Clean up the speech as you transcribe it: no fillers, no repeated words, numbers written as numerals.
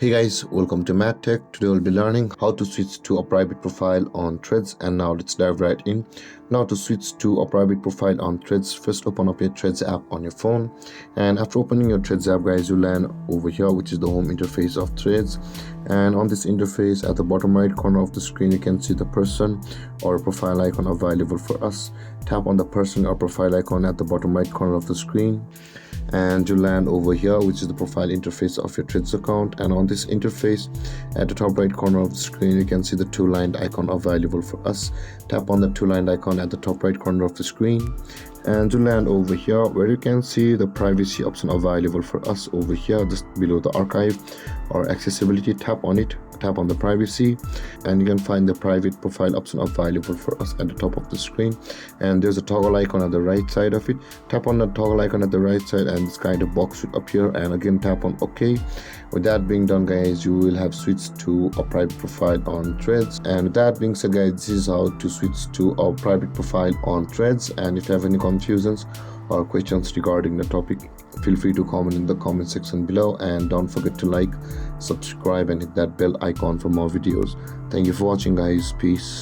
Hey guys, welcome to MadTech. Today we'll be learning how to switch to a private profile on Threads, and now let's dive right in. Now to switch to a private profile on Threads, first open up your Threads app on your phone, and after opening your Threads app guys, you land over here, which is the home interface of Threads. And on this interface, at the bottom right corner of the screen, you can see the person or profile icon available for us. Tap on the person or profile icon at the bottom right corner of the screen, and you land over here, which is the profile interface of your Threads account. And on this interface, at the top right corner of the screen, you can see the two-lined icon available for us. Tap on the two-lined icon at the top right corner of the screen, and you land over here where you can see the privacy option available for us over here just below the archive or accessibility. Tap on it, tap on the privacy, and you can find the private profile option available for us at the top of the screen. And there's a toggle icon at the right side of it. Tap on the toggle icon at the right side and this kind of box should appear, and again tap on OK. With that being done guys, you will have switched to a private profile on Threads. And with that being said guys, this is how to switch to a private profile on Threads. And if you have any confusions or questions regarding the topic, feel free to comment in the comment section below, and don't forget to like, subscribe and hit that bell icon for more videos. Thank you for watching guys. Peace.